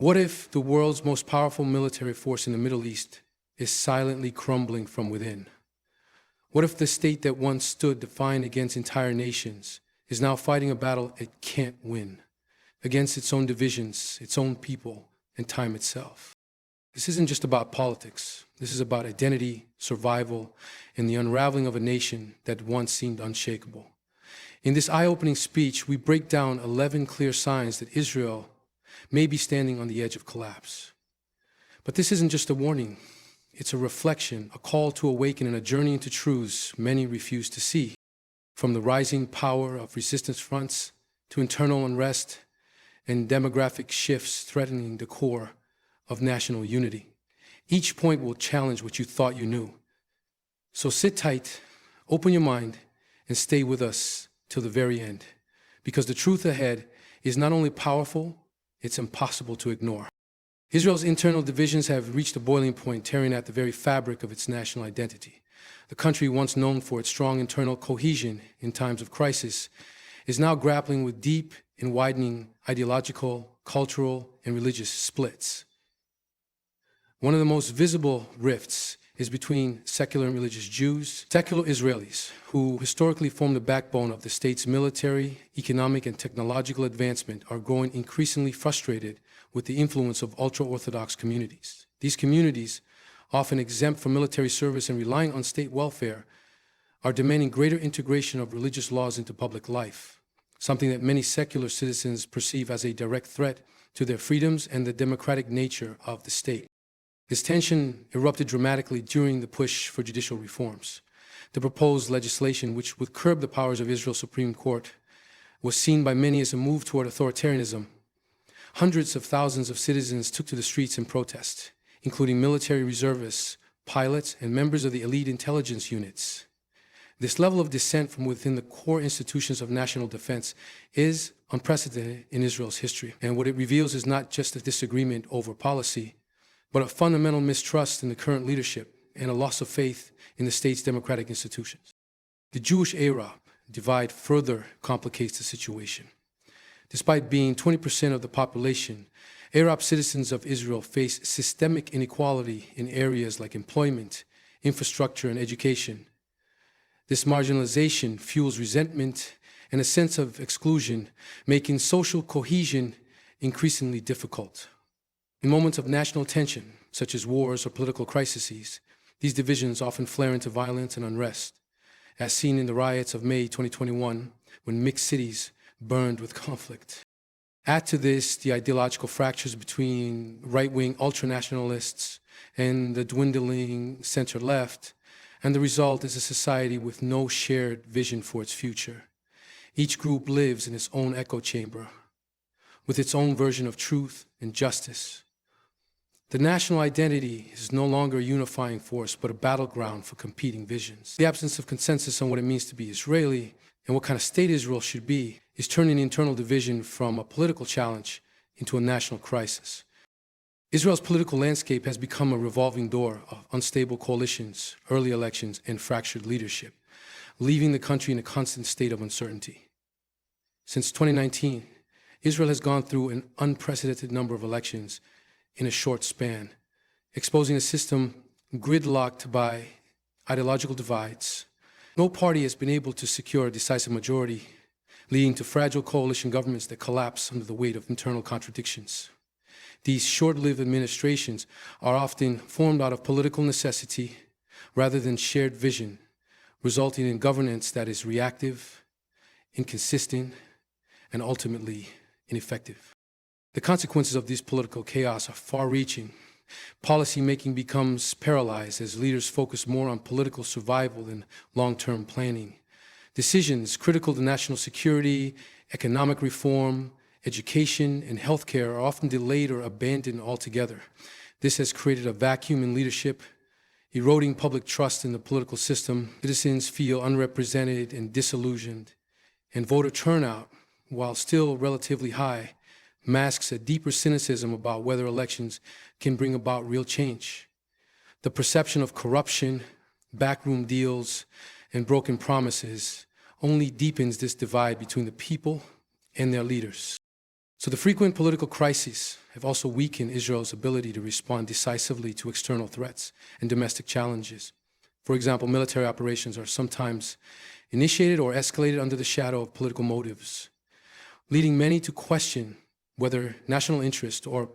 What if the world's most powerful military force in the Middle East is silently crumbling from within? What if the state that once stood defiant against entire nations is now fighting a battle it can't win, against its own divisions, its own people, and time itself? This isn't just about politics. This is about identity, survival, and the unraveling of a nation that once seemed unshakable. In this eye-opening speech, we break down 11 clear signs that Israel may be standing on the edge of collapse. But this isn't just a warning. It's a reflection, a call to awaken, and a journey into truths many refuse to see. From the rising power of resistance fronts to internal unrest and demographic shifts threatening the core of national unity. Each point will challenge what you thought you knew. So sit tight, open your mind, and stay with us till the very end. Because the truth ahead is not only powerful, it's impossible to ignore. Israel's internal divisions have reached a boiling point, tearing at the very fabric of its national identity. The country, once known for its strong internal cohesion in times of crisis, is now grappling with deep and widening ideological, cultural, and religious splits. One of the most visible rifts is between secular and religious Jews. Secular Israelis, who historically form the backbone of the state's military, economic, and technological advancement, are growing increasingly frustrated with the influence of ultra-Orthodox communities. These communities, often exempt from military service and relying on state welfare, are demanding greater integration of religious laws into public life, something that many secular citizens perceive as a direct threat to their freedoms and the democratic nature of the state. This tension erupted dramatically during the push for judicial reforms. The proposed legislation, which would curb the powers of Israel's Supreme Court, was seen by many as a move toward authoritarianism. Hundreds of thousands of citizens took to the streets in protest, including military reservists, pilots, and members of the elite intelligence units. This level of dissent from within the core institutions of national defense is unprecedented in Israel's history. And what it reveals is not just a disagreement over policy, but a fundamental mistrust in the current leadership and a loss of faith in the state's democratic institutions. The Jewish-Arab divide further complicates the situation. Despite being 20% of the population, Arab citizens of Israel face systemic inequality in areas like employment, infrastructure, and education. This marginalization fuels resentment and a sense of exclusion, making social cohesion increasingly difficult. In moments of national tension, such as wars or political crises, these divisions often flare into violence and unrest, as seen in the riots of May 2021, when mixed cities burned with conflict. Add to this the ideological fractures between right-wing ultranationalists and the dwindling center-left, and the result is a society with no shared vision for its future. Each group lives in its own echo chamber, with its own version of truth and justice. The national identity is no longer a unifying force, but a battleground for competing visions. The absence of consensus on what it means to be Israeli and what kind of state Israel should be is turning the internal division from a political challenge into a national crisis. Israel's political landscape has become a revolving door of unstable coalitions, early elections, and fractured leadership, leaving the country in a constant state of uncertainty. Since 2019, Israel has gone through an unprecedented number of elections in a short span, exposing a system gridlocked by ideological divides. No party has been able to secure a decisive majority, leading to fragile coalition governments that collapse under the weight of internal contradictions. These short-lived administrations are often formed out of political necessity rather than shared vision, resulting in governance that is reactive, inconsistent, and ultimately ineffective. The consequences of this political chaos are far-reaching. Policy-making becomes paralyzed as leaders focus more on political survival than long-term planning. Decisions critical to national security, economic reform, education, and healthcare are often delayed or abandoned altogether. This has created a vacuum in leadership, eroding public trust in the political system. Citizens feel unrepresented and disillusioned, and voter turnout, while still relatively high, masks a deeper cynicism about whether elections can bring about real change. The perception of corruption, backroom deals, and broken promises only deepens this divide between the people and their leaders. So the frequent political crises have also weakened Israel's ability to respond decisively to external threats and domestic challenges. For example, military operations are sometimes initiated or escalated under the shadow of political motives, leading many to question whether national interest or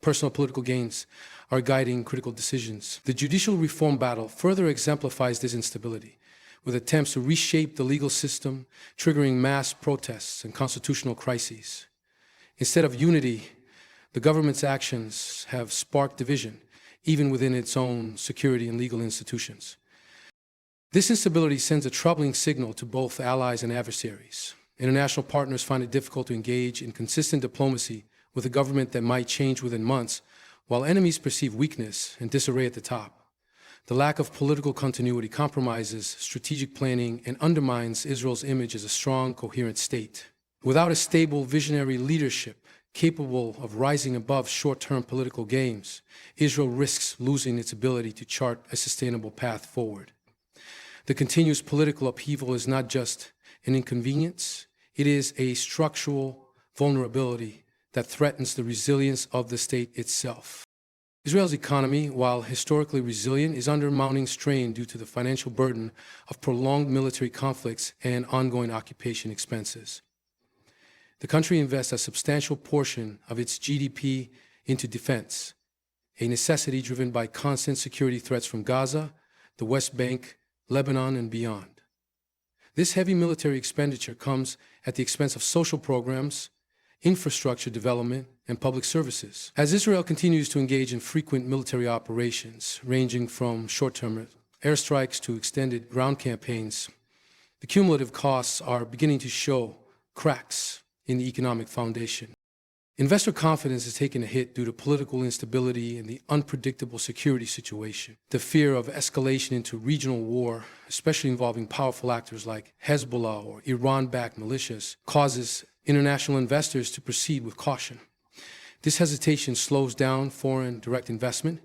personal political gains are guiding critical decisions. The judicial reform battle further exemplifies this instability, with attempts to reshape the legal system, triggering mass protests and constitutional crises. Instead of unity, the government's actions have sparked division, even within its own security and legal institutions. This instability sends a troubling signal to both allies and adversaries. International partners find it difficult to engage in consistent diplomacy with a government that might change within months, while enemies perceive weakness and disarray at the top. The lack of political continuity compromises strategic planning and undermines Israel's image as a strong, coherent state. Without a stable, visionary leadership capable of rising above short-term political games, Israel risks losing its ability to chart a sustainable path forward. The continuous political upheaval is not just an inconvenience, it is a structural vulnerability that threatens the resilience of the state itself. Israel's economy, while historically resilient, is under mounting strain due to the financial burden of prolonged military conflicts and ongoing occupation expenses. The country invests a substantial portion of its GDP into defense, a necessity driven by constant security threats from Gaza, the West Bank, Lebanon, and beyond. This heavy military expenditure comes at the expense of social programs, infrastructure development, and public services. As Israel continues to engage in frequent military operations, ranging from short-term airstrikes to extended ground campaigns, the cumulative costs are beginning to show cracks in the economic foundation. Investor confidence has taken a hit due to political instability and the unpredictable security situation. The fear of escalation into regional war, especially involving powerful actors like Hezbollah or Iran-backed militias, causes international investors to proceed with caution. This hesitation slows down foreign direct investment,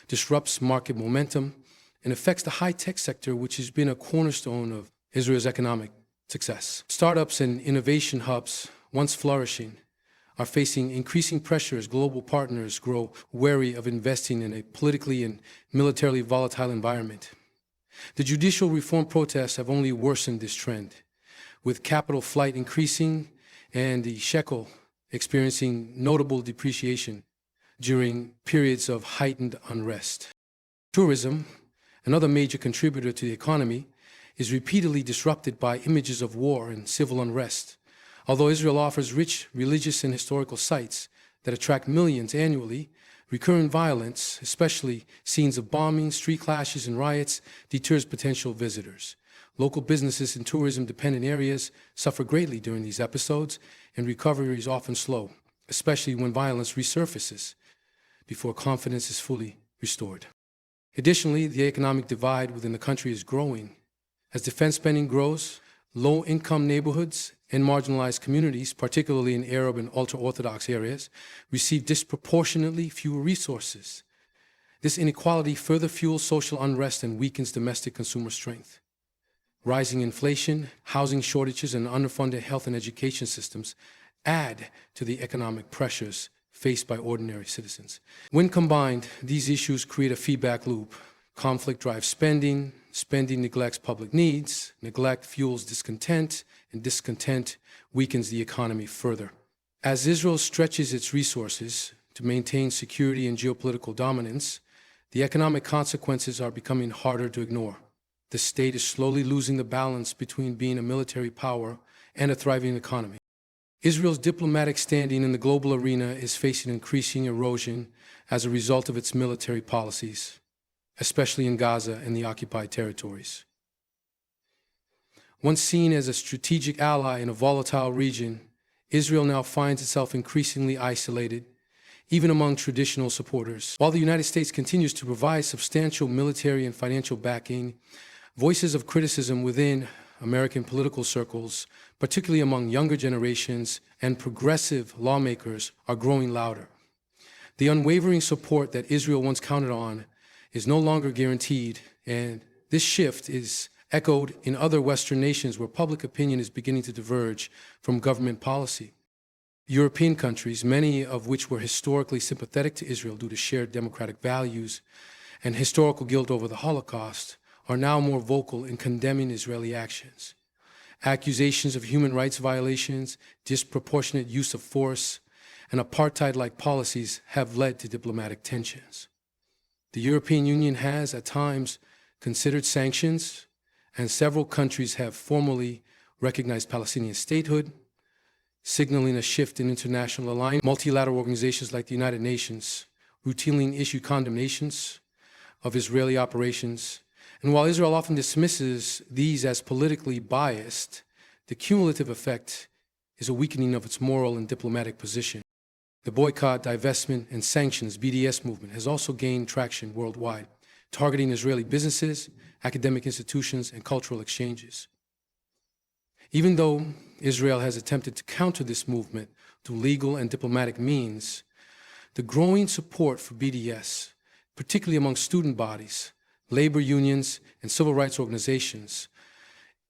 disrupts market momentum, and affects the high-tech sector, which has been a cornerstone of Israel's economic success. Startups and innovation hubs, once flourishing, are facing increasing pressure as global partners grow wary of investing in a politically and militarily volatile environment. The judicial reform protests have only worsened this trend, with capital flight increasing and the shekel experiencing notable depreciation during periods of heightened unrest. Tourism, another major contributor to the economy, is repeatedly disrupted by images of war and civil unrest. Although Israel offers rich religious and historical sites that attract millions annually, recurrent violence, especially scenes of bombings, street clashes, and riots, deters potential visitors. Local businesses in tourism-dependent areas suffer greatly during these episodes, and recovery is often slow, especially when violence resurfaces before confidence is fully restored. Additionally, the economic divide within the country is growing. As defense spending grows, low-income neighborhoods and marginalized communities, particularly in Arab and ultra-Orthodox areas, receive disproportionately fewer resources. This inequality further fuels social unrest and weakens domestic consumer strength. Rising inflation, housing shortages, and underfunded health and education systems add to the economic pressures faced by ordinary citizens. When combined, these issues create a feedback loop. Conflict drives spending, spending neglects public needs, neglect fuels discontent, and discontent weakens the economy further. As Israel stretches its resources to maintain security and geopolitical dominance, the economic consequences are becoming harder to ignore. The state is slowly losing the balance between being a military power and a thriving economy. Israel's diplomatic standing in the global arena is facing increasing erosion as a result of its military policies, especially in Gaza and the occupied territories. Once seen as a strategic ally in a volatile region, Israel now finds itself increasingly isolated, even among traditional supporters. While the United States continues to provide substantial military and financial backing, voices of criticism within American political circles, particularly among younger generations and progressive lawmakers, are growing louder. The unwavering support that Israel once counted on is no longer guaranteed, and this shift is echoed in other Western nations where public opinion is beginning to diverge from government policy. European countries, many of which were historically sympathetic to Israel due to shared democratic values and historical guilt over the Holocaust, are now more vocal in condemning Israeli actions. Accusations of human rights violations, disproportionate use of force, and apartheid-like policies have led to diplomatic tensions. The European Union has, at times, considered sanctions, and several countries have formally recognized Palestinian statehood, signaling a shift in international alignment. Multilateral organizations like the United Nations routinely issue condemnations of Israeli operations. And while Israel often dismisses these as politically biased, the cumulative effect is a weakening of its moral and diplomatic position. The boycott, divestment, and sanctions (BDS) movement has also gained traction worldwide, targeting Israeli businesses, academic institutions, and cultural exchanges. Even though Israel has attempted to counter this movement through legal and diplomatic means, the growing support for BDS, particularly among student bodies, labor unions, and civil rights organizations,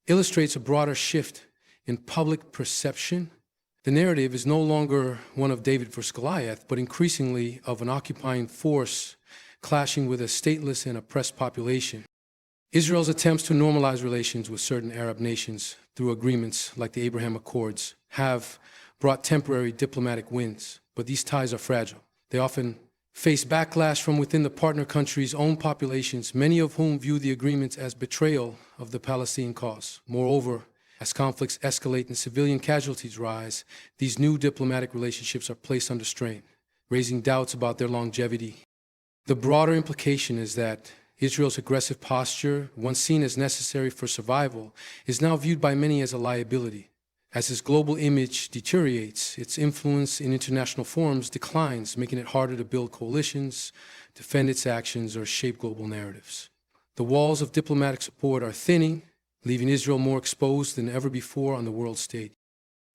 illustrates a broader shift in public perception. The narrative is no longer one of David versus Goliath, but increasingly of an occupying force clashing with a stateless and oppressed population. Israel's attempts to normalize relations with certain Arab nations through agreements like the Abraham Accords have brought temporary diplomatic wins, but these ties are fragile. They often face backlash from within the partner countries' own populations, many of whom view the agreements as betrayal of the Palestinian cause. Moreover, as conflicts escalate and civilian casualties rise, these new diplomatic relationships are placed under strain, raising doubts about their longevity. The broader implication is that Israel's aggressive posture, once seen as necessary for survival, is now viewed by many as a liability. As its global image deteriorates, its influence in international forums declines, making it harder to build coalitions, defend its actions, or shape global narratives. The walls of diplomatic support are thinning, leaving Israel more exposed than ever before on the world stage.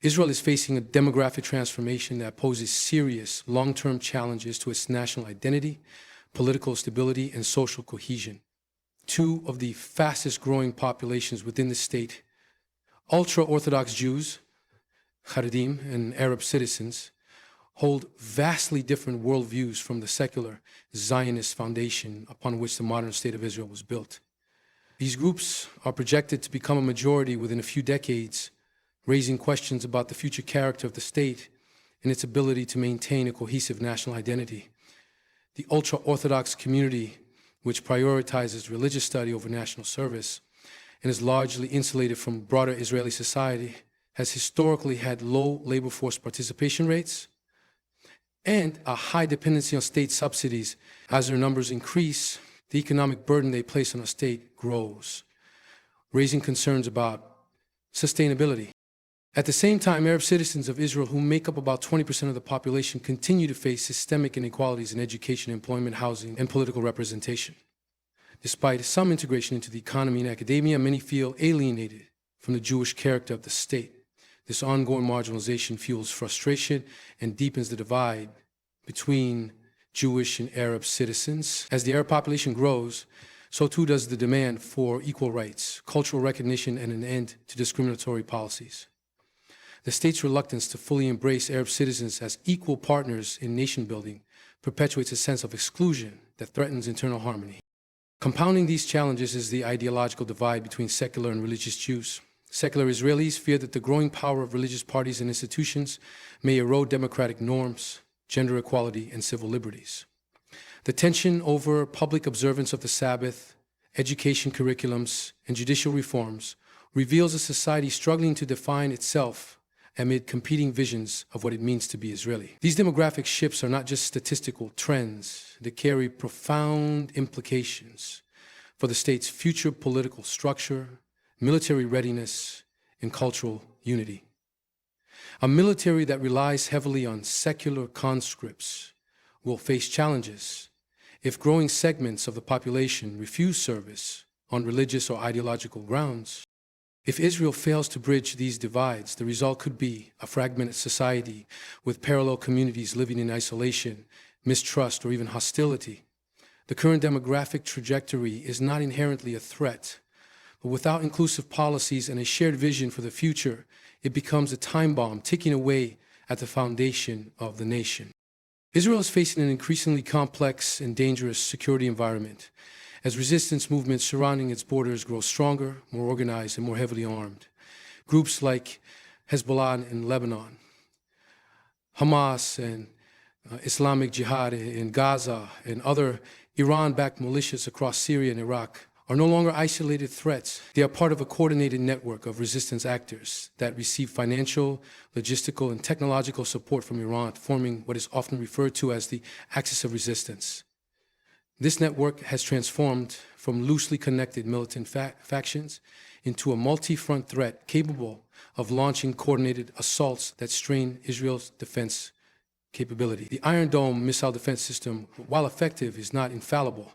Israel is facing a demographic transformation that poses serious long-term challenges to its national identity, political stability, and social cohesion. Two of the fastest-growing populations within the state, ultra-Orthodox Jews, Haredim, and Arab citizens, hold vastly different worldviews from the secular Zionist foundation upon which the modern state of Israel was built. These groups are projected to become a majority within a few decades, raising questions about the future character of the state and its ability to maintain a cohesive national identity. The ultra-Orthodox community, which prioritizes religious study over national service and is largely insulated from broader Israeli society, has historically had low labor force participation rates and a high dependency on state subsidies. As their numbers increase, the economic burden they place on a state grows, raising concerns about sustainability. At the same time, Arab citizens of Israel, who make up about 20% of the population, continue to face systemic inequalities in education, employment, housing, and political representation. Despite some integration into the economy and academia, many feel alienated from the Jewish character of the state. This ongoing marginalization fuels frustration and deepens the divide between Jewish and Arab citizens. As the Arab population grows, so too does the demand for equal rights, cultural recognition, and an end to discriminatory policies. The state's reluctance to fully embrace Arab citizens as equal partners in nation building perpetuates a sense of exclusion that threatens internal harmony. Compounding these challenges is the ideological divide between secular and religious Jews. Secular Israelis fear that the growing power of religious parties and institutions may erode democratic norms, gender equality, and civil liberties. The tension over public observance of the Sabbath, education curriculums, and judicial reforms reveals a society struggling to define itself amid competing visions of what it means to be Israeli. These demographic shifts are not just statistical trends. They carry profound implications for the state's future political structure, military readiness, and cultural unity. A military that relies heavily on secular conscripts will face challenges if growing segments of the population refuse service on religious or ideological grounds. If Israel fails to bridge these divides, the result could be a fragmented society with parallel communities living in isolation, mistrust, or even hostility. The current demographic trajectory is not inherently a threat, but without inclusive policies and a shared vision for the future, it becomes a time bomb ticking away at the foundation of the nation. Israel is facing an increasingly complex and dangerous security environment as resistance movements surrounding its borders grow stronger, more organized, and more heavily armed. Groups like Hezbollah in Lebanon, Hamas and Islamic Jihad in Gaza, and other Iran-backed militias across Syria and Iraq are no longer isolated threats. They are part of a coordinated network of resistance actors that receive financial, logistical, and technological support from Iran, forming what is often referred to as the axis of resistance. This network has transformed from loosely connected militant factions into a multi-front threat capable of launching coordinated assaults that strain Israel's defense capability. The Iron Dome missile defense system, while effective, is not infallible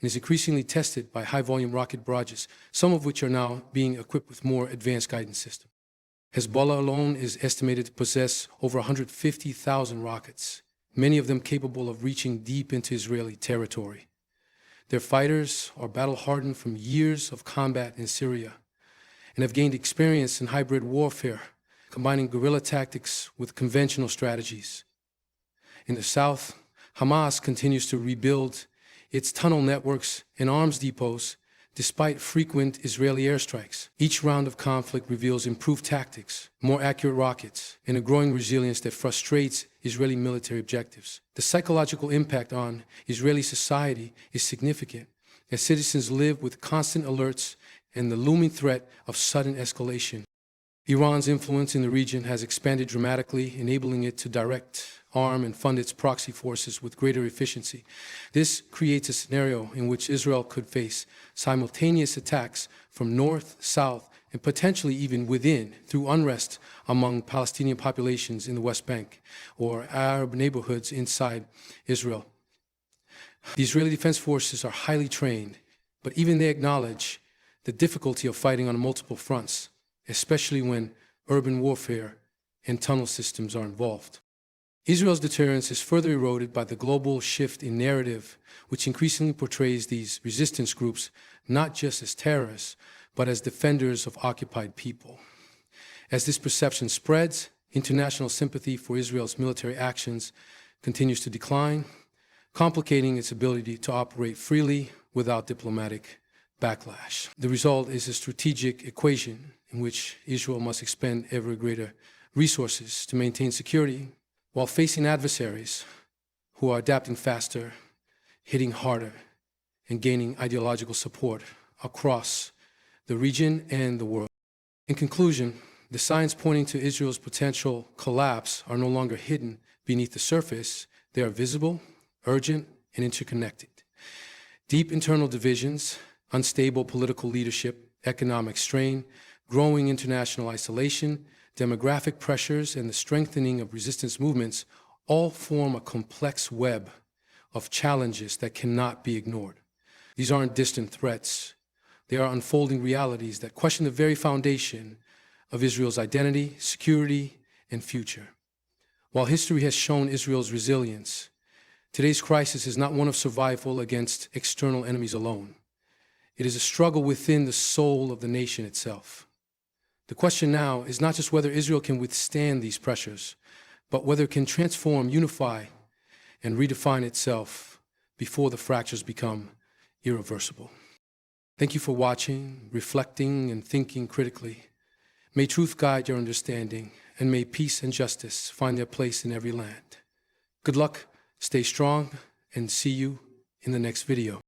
and is increasingly tested by high-volume rocket barrages, some of which are now being equipped with more advanced guidance systems. Hezbollah alone is estimated to possess over 150,000 rockets, many of them capable of reaching deep into Israeli territory. Their fighters are battle-hardened from years of combat in Syria and have gained experience in hybrid warfare, combining guerrilla tactics with conventional strategies. In the south, Hamas continues to rebuild its tunnel networks and arms depots despite frequent Israeli airstrikes. Each round of conflict reveals improved tactics, more accurate rockets, and a growing resilience that frustrates Israeli military objectives. The psychological impact on Israeli society is significant, as citizens live with constant alerts and the looming threat of sudden escalation. Iran's influence in the region has expanded dramatically, enabling it to direct, arm, and fund its proxy forces with greater efficiency. This creates a scenario in which Israel could face simultaneous attacks from north, south, and potentially even within through unrest among Palestinian populations in the West Bank or Arab neighborhoods inside Israel. The Israeli Defense Forces are highly trained, but even they acknowledge the difficulty of fighting on multiple fronts, especially when urban warfare and tunnel systems are involved. Israel's deterrence is further eroded by the global shift in narrative, which increasingly portrays these resistance groups not just as terrorists, but as defenders of occupied people. As this perception spreads, international sympathy for Israel's military actions continues to decline, complicating its ability to operate freely without diplomatic backlash. The result is a strategic equation in which Israel must expend ever greater resources to maintain security, while facing adversaries who are adapting faster, hitting harder, and gaining ideological support across the region and the world. In conclusion, the signs pointing to Israel's potential collapse are no longer hidden beneath the surface. They are visible, urgent, and interconnected. Deep internal divisions, unstable political leadership, economic strain, growing international isolation, demographic pressures, and the strengthening of resistance movements all form a complex web of challenges that cannot be ignored. These aren't distant threats. They are unfolding realities that question the very foundation of Israel's identity, security, and future. While history has shown Israel's resilience, today's crisis is not one of survival against external enemies alone. It is a struggle within the soul of the nation itself. The question now is not just whether Israel can withstand these pressures, but whether it can transform, unify, and redefine itself before the fractures become irreversible. Thank you for watching, reflecting, and thinking critically. May truth guide your understanding, and may peace and justice find their place in every land. Good luck, stay strong, and see you in the next video.